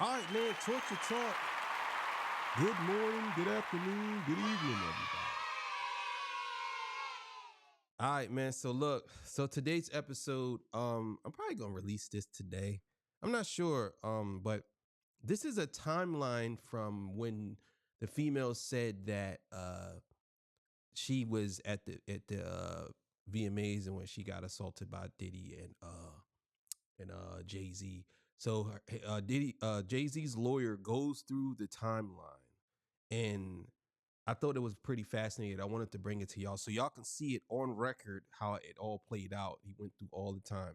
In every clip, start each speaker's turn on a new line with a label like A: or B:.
A: All right, man, torture talk. Good morning, good afternoon, good evening, everybody. All right, man. So look, today's episode, I'm probably gonna release this today. I'm not sure, but this is a timeline from when the female said that she was at the VMAs and when she got assaulted by Diddy and Jay-Z. So Jay-Z's lawyer goes through the timeline, and I thought it was pretty fascinating. I wanted to bring it to y'all so y'all can see it on record how it all played out. He went through all the time,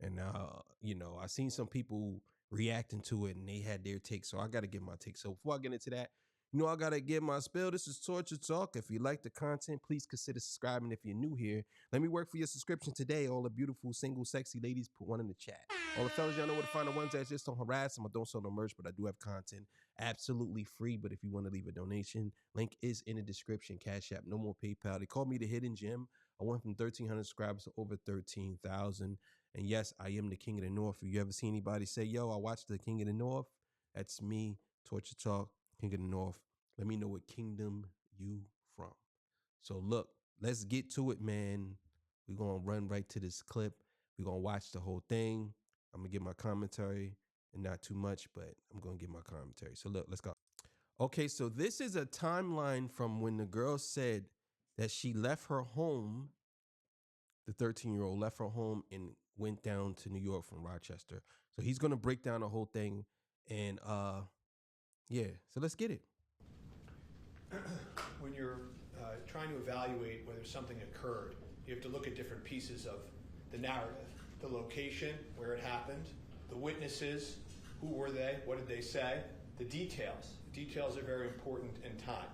A: and I seen some people reacting to it, and they had their take. So I got to give my take. So before I get into that, I got to give my spill. This is Torture Talk. If you like the content, please consider subscribing. If you're new here, let me work for your subscription today. All the beautiful, single, sexy ladies, put one in the chat. All the fellas, y'all know where to find the ones that just don't harass them. I don't sell no merch, but I do have content absolutely free. But if you want to leave a donation, link is in the description. Cash App, no more PayPal. They call me the Hidden Gem. I went from 1,300 subscribers to over 13,000. And yes, I am the King of the North. If you ever see anybody say, yo, I watched the King of the North, that's me, Torture Talk, King of the North. Let me know what kingdom you from. So look, let's get to it, man. We're going to run right to this clip. We're going to watch the whole thing. I'm going to give my commentary, and not too much, but I'm going to give my commentary. So look, let's go. Okay, so this is a timeline from when the girl said that she left her home, the 13-year-old left her home and went down to New York from Rochester. So he's going to break down the whole thing, and yeah, so let's get it.
B: When you're trying to evaluate whether something occurred, you have to look at different pieces of the narrative. The location, where it happened, the witnesses, who were they, what did they say, the details. Details are very important in time.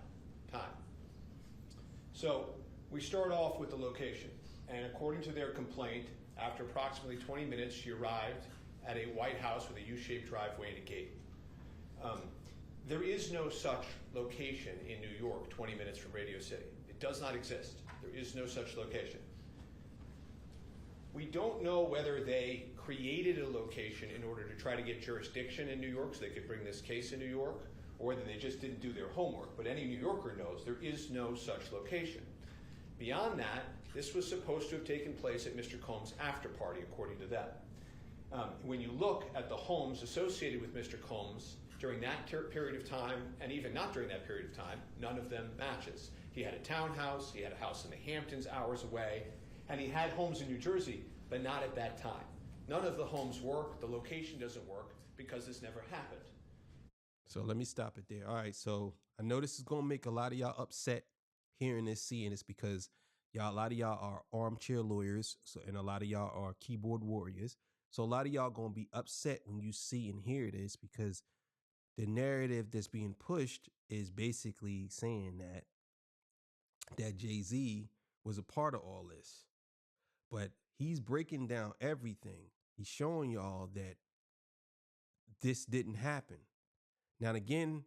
B: So we start off with the location, and according to their complaint, after approximately 20 minutes, she arrived at a White House with a U-shaped driveway and a gate. There is no such location in New York, 20 minutes from Radio City. It does not exist. There is no such location. We don't know whether they created a location in order to try to get jurisdiction in New York so they could bring this case in New York, or whether they just didn't do their homework. But any New Yorker knows there is no such location. Beyond that, this was supposed to have taken place at Mr. Combs' after party, according to them. When you look at the homes associated with Mr. Combs during that period of time, and even not during that period of time, none of them matches. He had a townhouse, he had a house in the Hamptons hours away, and he had homes in New Jersey, but not at that time. None of the homes work, the location doesn't work, because this never happened.
A: So let me stop it there. All right, so I know this is going to make a lot of y'all upset hearing this, seeing this, because a lot of y'all are armchair lawyers, and a lot of y'all are keyboard warriors. So a lot of y'all going to be upset when you see and hear this, because the narrative that's being pushed is basically saying that Jay-Z was a part of all this. But he's breaking down everything. He's showing y'all that this didn't happen. Now, again,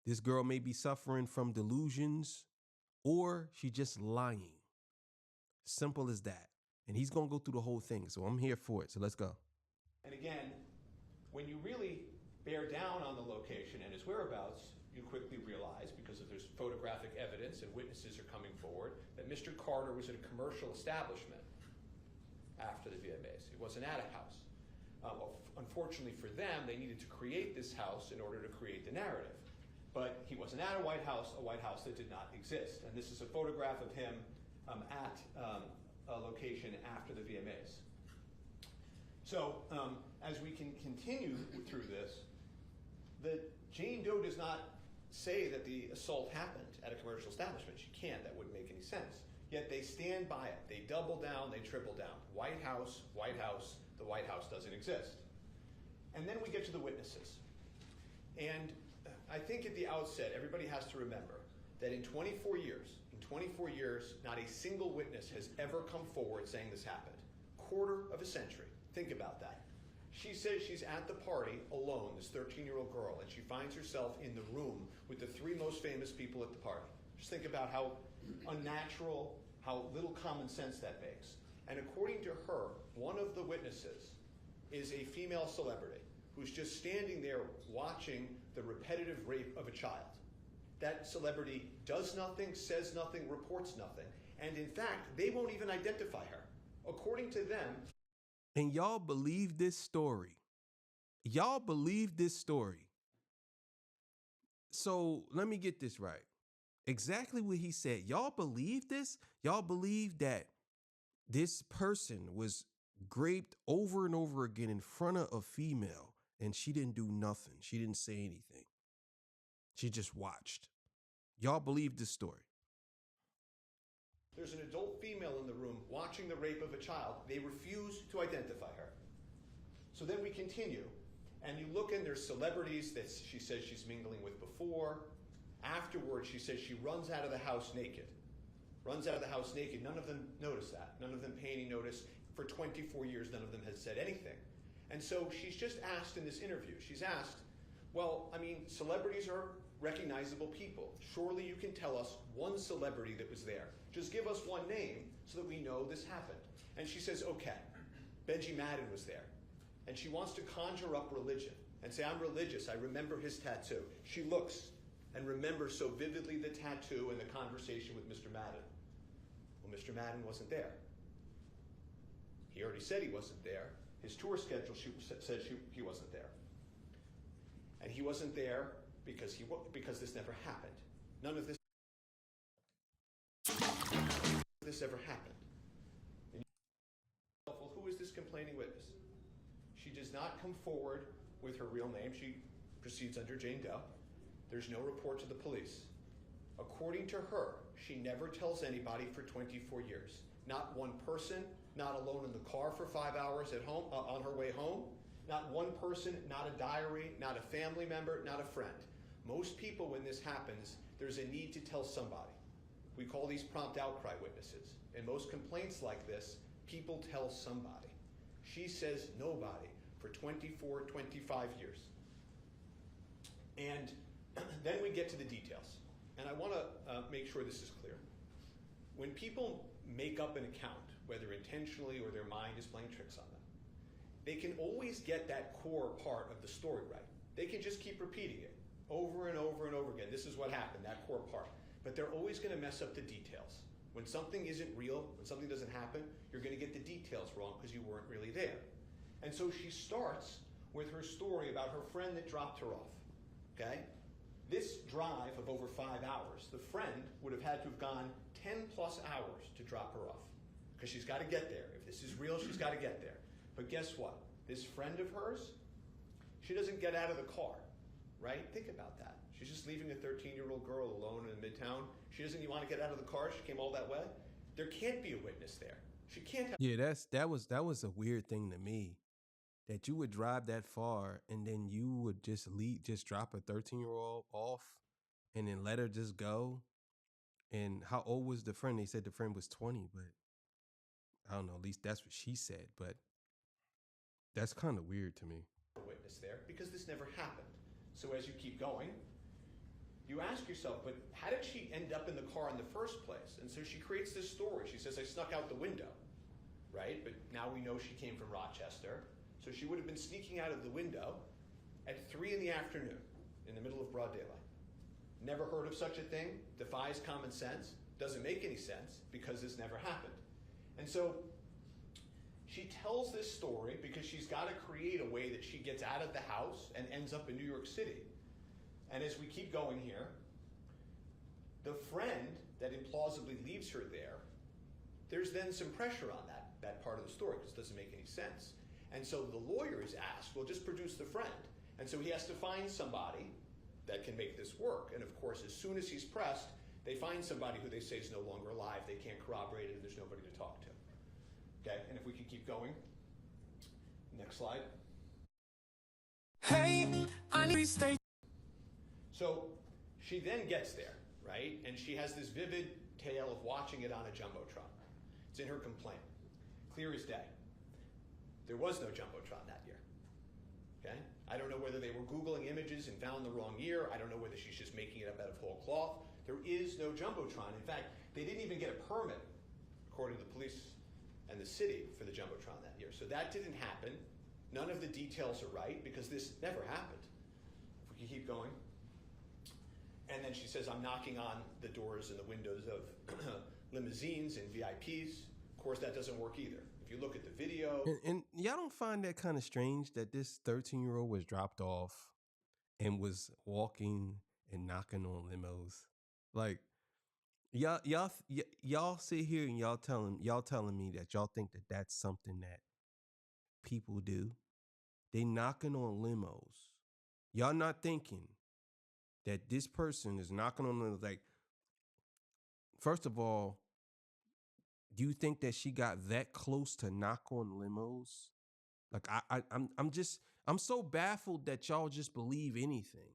A: this girl may be suffering from delusions, or she just lying. Simple as that. And he's going to go through the whole thing. So I'm here for it. So let's go.
B: And again, when you really bear down on the location and his whereabouts, you quickly realize, because there's photographic evidence and witnesses are coming forward, that Mr. Carter was in a commercial establishment after the VMAs. He wasn't at a house. Unfortunately for them, they needed to create this house in order to create the narrative. But he wasn't at a White House that did not exist. And this is a photograph of him at a location after the VMAs. So as we can continue through this, that Jane Doe does not say that the assault happened at a commercial establishment. She can't. That wouldn't make any sense. Yet they stand by it. They double down. They triple down. White House. The White House doesn't exist. And then we get to the witnesses. And I think at the outset, everybody has to remember that in 24 years, not a single witness has ever come forward saying this happened. Quarter of a century. Think about that. She says she's at the party alone, this 13-year-old girl, and she finds herself in the room with the three most famous people at the party. Just think about how unnatural, how little common sense that makes. And according to her, one of the witnesses is a female celebrity who's just standing there watching the repetitive rape of a child. That celebrity does nothing, says nothing, reports nothing. And in fact, they won't even identify her. According to them.
A: And y'all believe this story. Y'all believe this story. So let me get this right. Exactly what he said. Y'all believe this? Y'all believe that this person was raped over and over again in front of a female and she didn't do nothing. She didn't say anything. She just watched. Y'all believe this story?
B: There's an adult female in the room watching the rape of a child. They refuse to identify her. So then we continue, and you look and there's celebrities that she says she's mingling with before. Afterwards, she says she runs out of the house naked. Runs out of the house naked. None of them notice that. None of them pay any notice. For 24 years, none of them has said anything. And so she's just asked in this interview, she's asked, well, I mean, celebrities are recognizable people. Surely you can tell us one celebrity that was there. Just give us one name so that we know this happened. And she says, okay, Benji Madden was there. And she wants to conjure up religion and say, I'm religious, I remember his tattoo. She looks and remembers so vividly the tattoo and the conversation with Mr. Madden. Well, Mr. Madden wasn't there. He already said he wasn't there. His tour schedule said he wasn't there. And he wasn't there because this never happened. None of this ever happened. And well, who is this complaining witness? She does not come forward with her real name. She proceeds under Jane Doe. There's no report to the police. According to her, she never tells anybody for 24 years. Not one person, not alone in the car for 5 hours at home, on her way home. Not one person, not a diary, not a family member, not a friend. Most people, when this happens, there's a need to tell somebody. We call these prompt outcry witnesses. In most complaints like this, people tell somebody. She says nobody for 24, 25 years. And then we get to the details. And I want to make sure this is clear. When people make up an account, whether intentionally or their mind is playing tricks on them, they can always get that core part of the story right. They can just keep repeating it over and over and over again. This is what happened, that core part. But they're always going to mess up the details. When something isn't real, when something doesn't happen, you're going to get the details wrong because you weren't really there. And so she starts with her story about her friend that dropped her off. Okay? This drive of over 5 hours, the friend would have had to have gone 10 plus hours to drop her off because she's got to get there. If this is real, she's got to get there. But guess what? This friend of hers, she doesn't get out of the car, right? Think about that. She's just leaving a 13-year-old girl alone in Midtown. She doesn't even want to get out of the car. She came all that way. There can't be a witness there. She can't have.
A: Yeah, that was a weird thing to me, that you would drive that far and then you would just drop a 13-year-old off and then let her just go. And how old was the friend? They said the friend was 20, but I don't know. At least that's what she said. But that's kind of weird to me.
B: A witness there because this never happened. So as you keep going, you ask yourself, but how did she end up in the car in the first place? And so she creates this story. She says, I snuck out the window, right? But now we know she came from Rochester. So she would have been sneaking out of the window at 3 in the afternoon in the middle of broad daylight. Never heard of such a thing, defies common sense, doesn't make any sense because this never happened. And so she tells this story because she's got to create a way that she gets out of the house and ends up in New York City. And as we keep going here, the friend that implausibly leaves her there, there's then some pressure on that part of the story because it doesn't make any sense. And so the lawyer is asked, well, just produce the friend. And so he has to find somebody that can make this work. And of course, as soon as he's pressed, they find somebody who they say is no longer alive. They can't corroborate it and there's nobody to talk to. Okay, and if we can keep going. Next slide.
C: Hey, I need to stay.
B: So she then gets there, right? And she has this vivid tale of watching it on a Jumbotron. It's in her complaint. Clear as day. There was no Jumbotron that year. Okay? I don't know whether they were Googling images and found the wrong year. I don't know whether she's just making it up out of whole cloth. There is no Jumbotron. In fact, they didn't even get a permit, according to the police and the city, for the Jumbotron that year. So that didn't happen. None of the details are right because this never happened. If we can keep going. And then she says, I'm knocking on the doors and the windows of limousines and VIPs. Of course, that doesn't work either. If you look at the video.
A: And y'all don't find that kind of strange that this 13-year-old was dropped off and was walking and knocking on limos? Like, y'all sit here and y'all telling me that y'all think that that's something that people do. They knocking on limos. Y'all not thinking that this person is knocking on limos. Like, first of all, do you think that she got that close to knock on limos? Like, I'm so baffled that y'all just believe anything.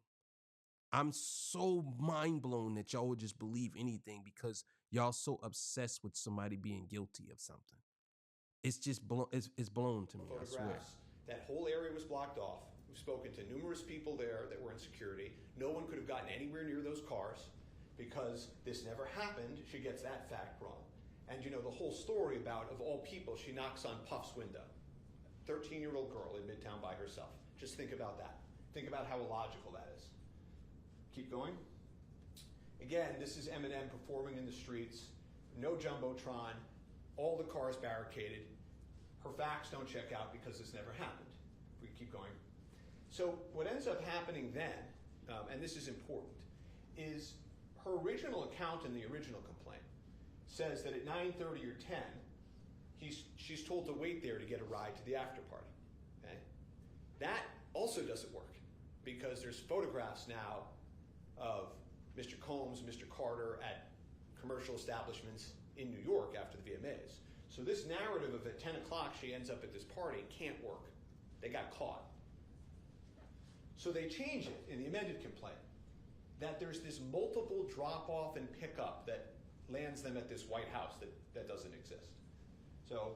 A: I'm so mind blown that y'all would just believe anything because y'all so obsessed with somebody being guilty of something. It's just it's blown to me. I swear.
B: That whole area was blocked off. We've spoken to numerous people there that were in security. No one could have gotten anywhere near those cars because this never happened. She gets that fact wrong. And you know the whole story about, of all people, she knocks on Puff's window. 13-year-old girl in Midtown by herself. Just think about that. Think about how illogical that is. Keep going. Again, this is Eminem performing in the streets. No Jumbotron. All the cars barricaded. Her facts don't check out because this never happened. We keep going. So what ends up happening then, and this is important, is her original account in the original complaint says that at 9:30 or 10, she's told to wait there to get a ride to the after party. Okay? That also doesn't work because there's photographs now of Mr. Combs, Mr. Carter at commercial establishments in New York after the VMAs. So this narrative of at 10 o'clock she ends up at this party can't work. They got caught. So they change it in the amended complaint that there's this multiple drop-off and pickup that lands them at this White House that doesn't exist. So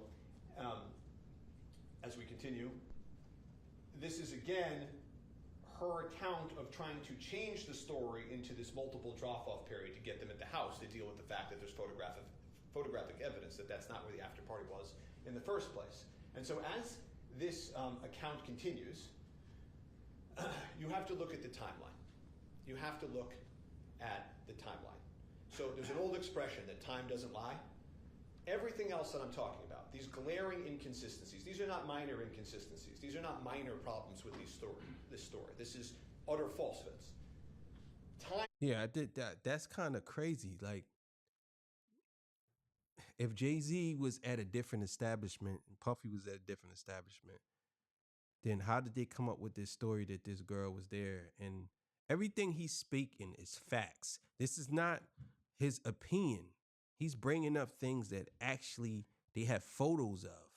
B: as we continue, this is again her account of trying to change the story into this multiple drop-off period to get them at the house to deal with the fact that there's photographic evidence that that's not where the after party was in the first place. And so as this account continues, you have to look at the timeline. You have to look at the timeline. So there's an old expression that time doesn't lie. Everything else that I'm talking about, these glaring inconsistencies, these are not minor inconsistencies. These are not minor problems with this story. This is utter falsehoods.
A: Yeah, I did that. That's kind of crazy. Like, if Jay-Z was at a different establishment and Puffy was at a different establishment, then how did they come up with this story that this girl was there? And everything he's speaking is facts. This is not his opinion. He's bringing up things that actually they have photos of.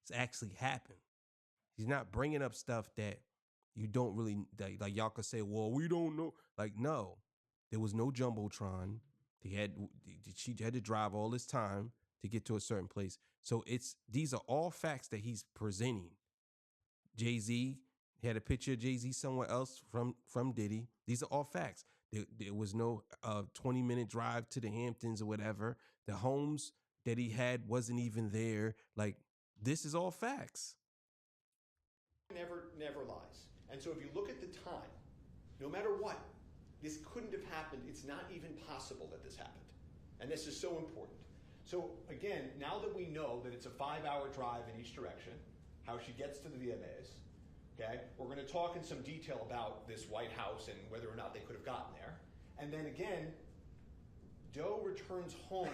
A: It's actually happened. He's not bringing up stuff that you don't really, like y'all could say, well, we don't know. Like, no, there was no Jumbotron. She had to drive all this time to get to a certain place. So these are all facts that he's presenting. Jay-Z had a picture of Jay-Z somewhere else from Diddy. These are all facts. There was no 20-minute drive to the Hamptons or whatever. The homes that he had wasn't even there. Like, this is all facts.
B: Never lies. And so if you look at the time, no matter what, this couldn't have happened. It's not even possible that this happened. And this is so important. So again, now that we know that it's a 5-hour drive in each direction, how she gets to the VMAs, okay, we're going to talk in some detail about this White House and whether or not they could have gotten there. And then again, Doe returns home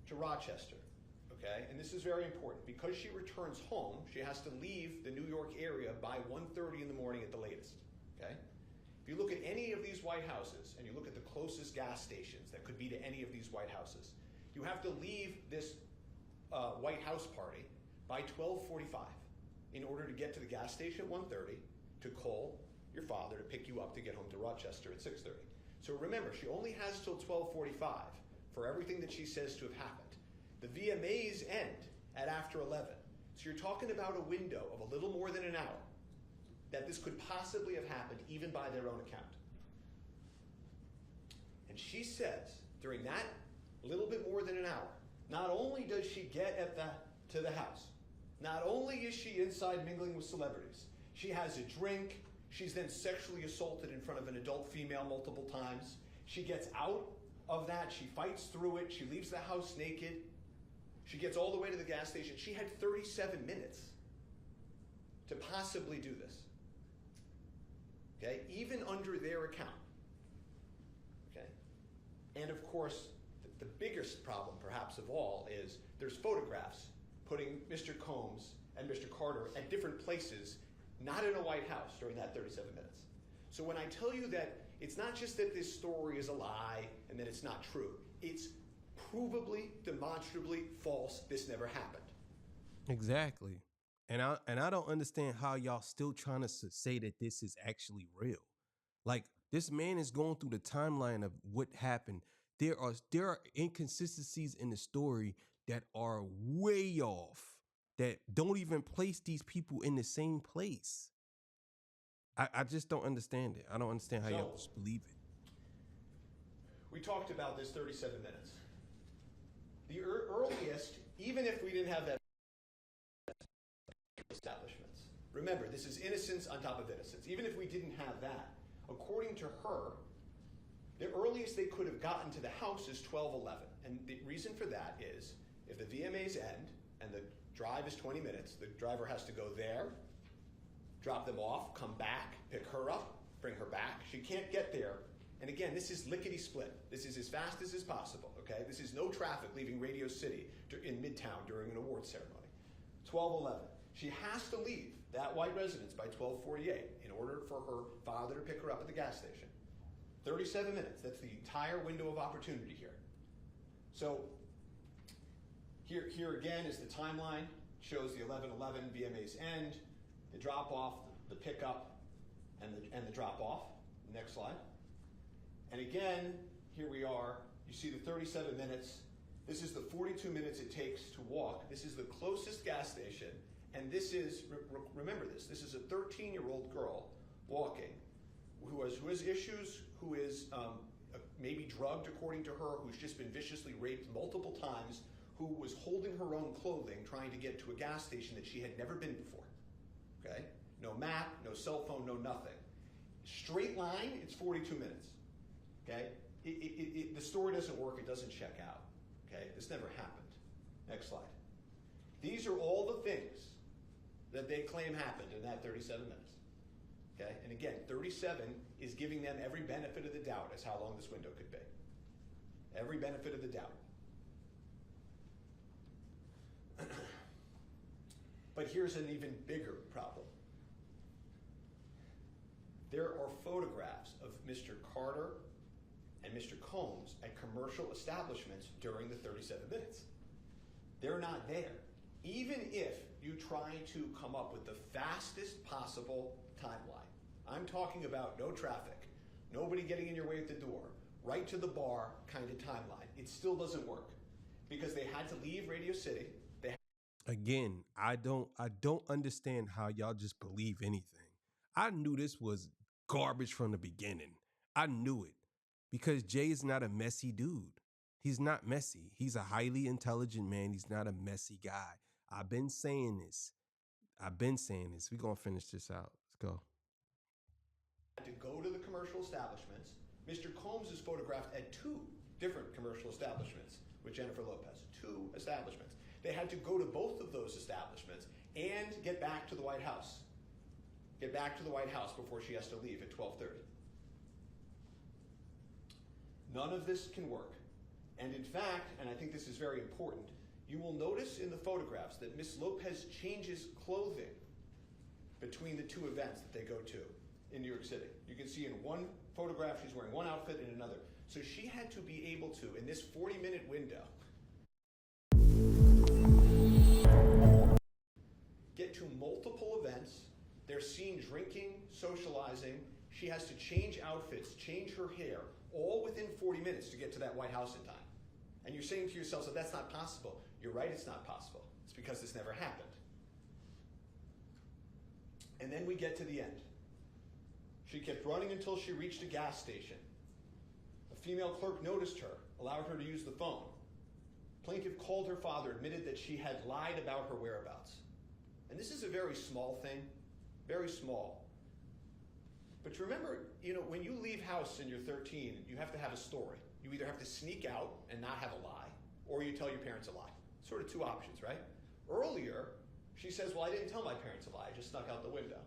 B: to Rochester. Okay, and this is very important. Because she returns home, she has to leave the New York area by 1:30 in the morning at the latest. Okay? If you look at any of these White Houses and you look at the closest gas stations that could be to any of these White Houses, you have to leave this White House party by 12:45 in order to get to the gas station at 1:30 to call your father to pick you up to get home to Rochester at 6:30. So remember, she only has till 12:45 for everything that she says to have happened. The VMAs end at after 11. So you're talking about a window of a little more than an hour that this could possibly have happened even by their own account. And she says during that little bit more than an hour Not only does she get to the house, not only is she inside mingling with celebrities, she has a drink, she's then sexually assaulted in front of an adult female multiple times. She gets out of that, she fights through it, she leaves the house naked, she gets all the way to the gas station. She had 37 minutes to possibly do this. Okay, even under their account. Okay, and of course, the biggest problem, perhaps of all, is there's photographs putting Mr. Combs and Mr. Carter at different places, not in a White House during that 37 minutes. So when I tell you that it's not just that this story is a lie and that it's not true, it's provably, demonstrably false. This never happened.
A: Exactly. And I don't understand how y'all still trying to say that this is actually real. Like, this man is going through the timeline of what happened. There are inconsistencies in the story that are way off, that don't even place these people in the same place. I just don't understand it. I don't understand how y'all just believe it.
B: We talked about this 37 minutes. The earliest, even if we didn't have that establishments. Remember, this is innocence on top of innocence. Even if we didn't have that, according to her, the earliest they could have gotten to the house is 12:11. And the reason for that is, if the VMAs end and the drive is 20 minutes, the driver has to go there, drop them off, come back, pick her up, bring her back. She can't get there. And again, this is lickety-split. This is as fast as is possible, okay? This is no traffic leaving Radio City in Midtown during an awards ceremony. 12:11. She has to leave that white residence by 12:48 in order for her father to pick her up at the gas station. 37 minutes. That's the entire window of opportunity here. So here again is the timeline. Shows the 11:11 VMAs end, the drop-off, the pickup, and the drop-off. Next slide. And again, here we are. You see the 37 minutes. This is the 42 minutes it takes to walk. This is the closest gas station. And this is, remember this is a 13-year-old girl walking who has issues, who is maybe drugged according to her, who's just been viciously raped multiple times, who was holding her own clothing trying to get to a gas station that she had never been before. Okay? No map, no cell phone, no nothing. Straight line, it's 42 minutes. Okay? The story doesn't work, it doesn't check out. Okay? This never happened. Next slide. These are all the things that they claim happened in that 37 minutes. Okay? And again, 37 is giving them every benefit of the doubt as how long this window could be. Every benefit of the doubt. But here's an even bigger problem. There are photographs of Mr. Carter and Mr. Combs at commercial establishments during the 37 minutes. They're not there. Even if you try to come up with the fastest possible timeline, I'm talking about no traffic, nobody getting in your way at the door, right to the bar kind of timeline, it still doesn't work because they had to leave Radio City.
A: Again, I don't understand how y'all just believe anything. I knew this was garbage from the beginning. I knew it because Jay is not a messy dude. He's not messy. He's a highly intelligent man. He's not a messy guy. I've been saying this. We're going to finish this out. Let's go.
B: To go to the commercial establishments. Mr. Combs is photographed at 2 different commercial establishments with Jennifer Lopez. 2 establishments. They had to go to both of those establishments and get back to the White House. Get back to the White House before she has to leave at 12:30. None of this can work. And in fact, and I think this is very important, you will notice in the photographs that Miss Lopez changes clothing between the 2 events that they go to in New York City. You can see in one photograph she's wearing one outfit and another. So she had to be able to, in this 40-minute window, get to multiple events. They're seen drinking, socializing. She has to change outfits, change her hair, all within 40 minutes to get to that White House in time. And you're saying to yourself, so that's not possible. You're right, it's not possible. It's because this never happened. And then we get to the end. She kept running until she reached a gas station. A female clerk noticed her, allowed her to use the phone. Plaintiff called her father, admitted that she had lied about her whereabouts. And this is a very small thing, very small. But remember, when you leave house and you're 13, you have to have a story. You either have to sneak out and not have a lie, or you tell your parents a lie. Sort of two options, right? Earlier, she says, well, I didn't tell my parents a lie, I just snuck out the window,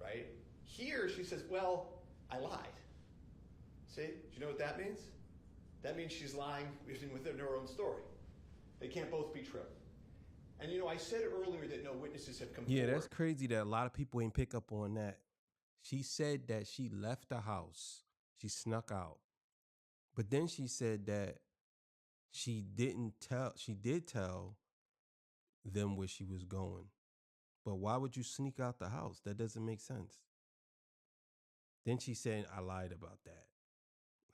B: right? Here, she says, well, I lied. See, do you know what that means? That means she's lying within her own story. They can't both be true. And I said earlier that no witnesses have come forward.
A: Yeah, that's crazy that a lot of people ain't pick up on that. She said that she left the house. She snuck out. But then she said that she did tell them where she was going. But why would you sneak out the house? That doesn't make sense. Then she said, I lied about that.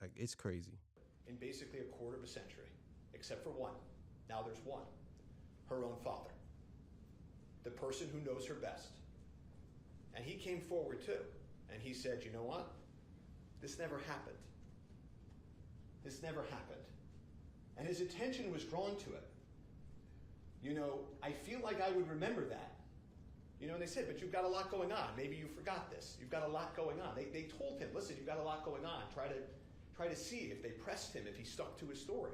A: Like, it's crazy.
B: In basically a quarter of a century, except for one. Now there's one. Her own father. The person who knows her best. And he came forward too. And he said, you know what? This never happened. This never happened. And his attention was drawn to it. I feel like I would remember that. And they said, but you've got a lot going on. Maybe you forgot this. You've got a lot going on. They told him, listen, you've got a lot going on. Try to see if they pressed him, if he stuck to his story.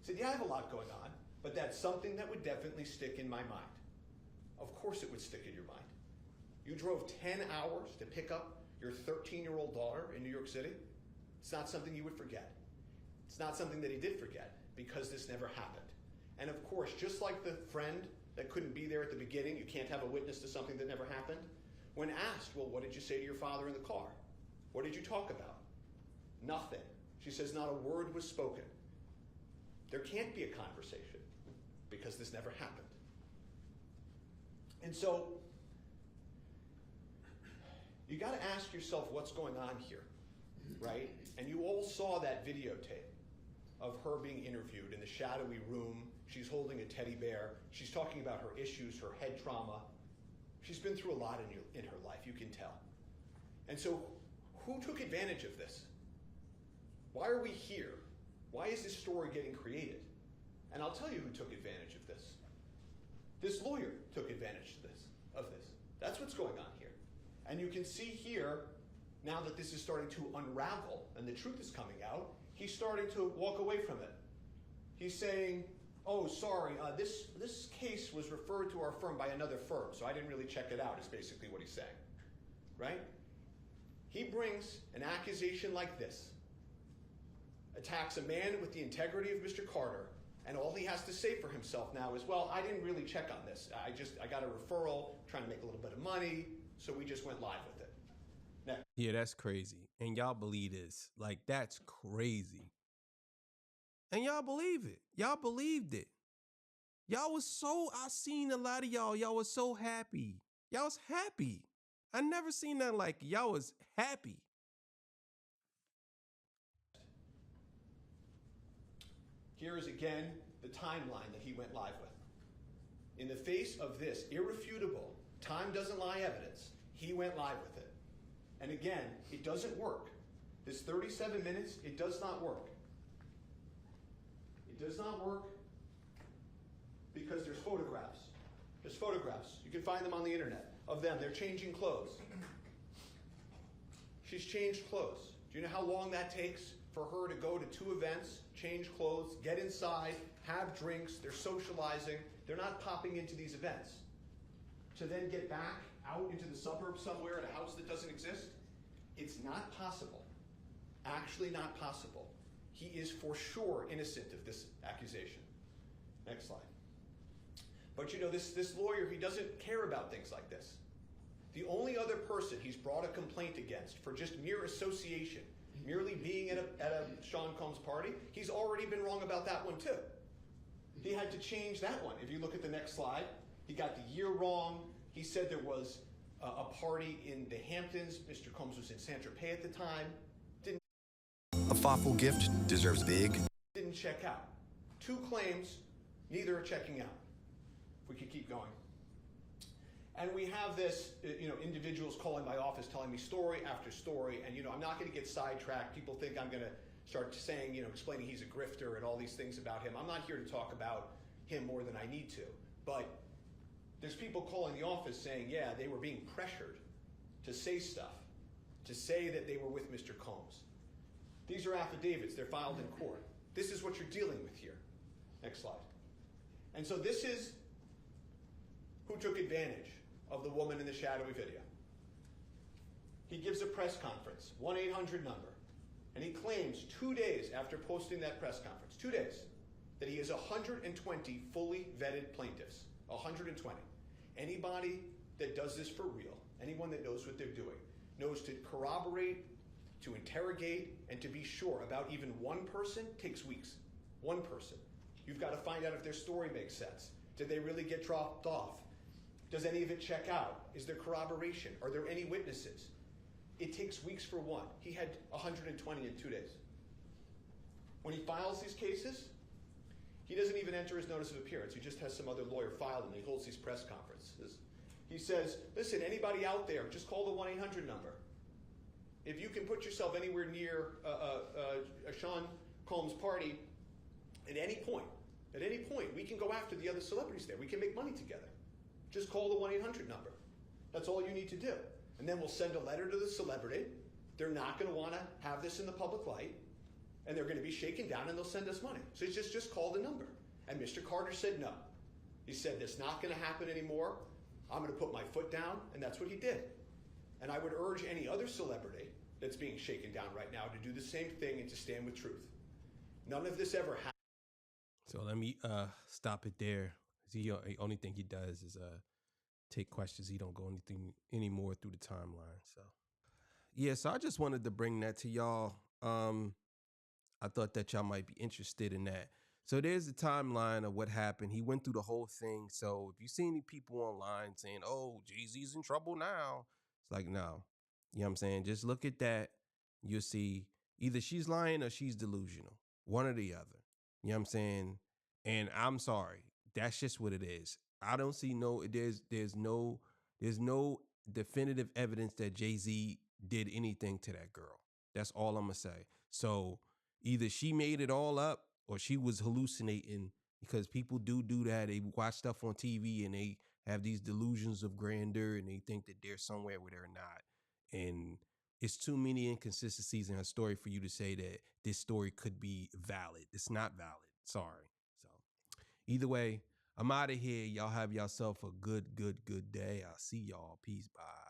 B: He said, yeah, I have a lot going on, but that's something that would definitely stick in my mind. Of course it would stick in your mind. You drove 10 hours to pick up your 13-year-old daughter in New York City. It's not something you would forget. It's not something that he did forget, because this never happened. And of course, just like the friend that couldn't be there at the beginning, you can't have a witness to something that never happened. When asked, well, what did you say to your father in the car? What did you talk about? Nothing. She says not a word was spoken. There can't be a conversation because this never happened. And so, you got to ask yourself what's going on here, right? And you all saw that videotape of her being interviewed in the shadowy room. She's holding a teddy bear. She's talking about her issues, her head trauma. She's been through a lot in her life, you can tell. And so, who took advantage of this? Why are we here? Why is this story getting created? And I'll tell you who took advantage of this. This lawyer took advantage of this. That's what's going on here. And you can see here, now that this is starting to unravel and the truth is coming out, he's starting to walk away from it. He's saying, oh, sorry, this case was referred to our firm by another firm, so I didn't really check it out, is basically what he's saying. Right? He brings an accusation like this, attacks a man with the integrity of Mr. Carter, and all he has to say for himself now is, well, I didn't really check on this. I got a referral, trying to make a little bit of money, so we just went live with it. Now,
A: Yeah, that's crazy. And y'all believe this. Like, that's crazy. And y'all believe it. Y'all believed it. Y'all was I seen a lot of y'all was so happy. Y'all was happy. I never seen that like y'all was happy.
B: here is again the timeline that he went live with. In the face of this irrefutable, time doesn't lie evidence, he went live with it. And again, it doesn't work. This 37 minutes, it does not work. It does not work because there's photographs. There's photographs. You can find them on the internet of them. They're changing clothes. She's changed clothes. Do you know how long that takes for her to go to 2 events, change clothes, get inside, have drinks, they're socializing, they're not popping into these events. To then get back out into the suburbs somewhere at a house that doesn't exist? It's not possible. Actually not possible. He is for sure innocent of this accusation. Next slide. But you know, this lawyer, he doesn't care about things like this. The only other person he's brought a complaint against for just mere association, merely being at a Sean Combs party, he's already been wrong about that one too. He had to change that one. If you look at the next slide, he got the year wrong. He said there was a party in the Hamptons. Mr. Combs was in Saint-Tropez at the time.
C: A thoughtful gift deserves big.
B: Didn't check out. 2 claims, neither are checking out. If we could keep going. And we have this, individuals calling my office telling me story after story, and I'm not going to get sidetracked. People think I'm going to start saying, explaining he's a grifter and all these things about him. I'm not here to talk about him more than I need to, but there's people calling the office saying, yeah, they were being pressured to say stuff, to say that they were with Mr. Combs. These are affidavits. They're filed in court. This is what you're dealing with here. Next slide. And so this is who took advantage of the woman in the shadowy video. He gives a press conference, 1-800 number, and he claims 2 days after posting that press conference, 2 days, that he has 120 fully vetted plaintiffs. 120. Anybody that does this for real, anyone that knows what they're doing, knows to corroborate, to interrogate, and to be sure about even one person takes weeks. One person. You've got to find out if their story makes sense. Did they really get dropped off? Does any of it check out? Is there corroboration? Are there any witnesses? It takes weeks for one. He had 120 in 2 days. When he files these cases, he doesn't even enter his notice of appearance. He just has some other lawyer file them. He holds these press conferences. He says, listen, anybody out there, just call the 1-800 number. If you can put yourself anywhere near Sean Combs' party at any point, we can go after the other celebrities there. We can make money together. Just call the 1-800 number. That's all you need to do. And then we'll send a letter to the celebrity. They're not going to want to have this in the public light. And they're going to be shaken down and they'll send us money. So he just called the number. And Mr. Carter said no. He said, that's not going to happen anymore. I'm going to put my foot down. And that's what he did. And I would urge any other celebrity that's being shaken down right now to do the same thing and to stand with truth. None of this ever happened.
A: So let me stop it there. The only thing he does is take questions. He don't go anything anymore through the timeline. So yeah, so I just wanted to bring that to y'all. I thought that y'all might be interested in that. So there's the timeline of what happened. He went through the whole thing. So if you see any people online saying, oh, Jay-Z's in trouble now, it's like, no. You know what I'm saying? Just look at that. You'll see either she's lying or she's delusional. One or the other. You know what I'm saying? And I'm sorry. That's just what it is. I don't see there's no definitive evidence that Jay-Z did anything to that girl. That's all I'm going to say. So either she made it all up or she was hallucinating, because people do that. They watch stuff on TV and they have these delusions of grandeur and they think that they're somewhere where they're not. And it's too many inconsistencies in her story for you to say that this story could be valid. It's not valid. Sorry. So either way, I'm out of here. Y'all have yourself a good day. I'll see y'all. Peace. Bye.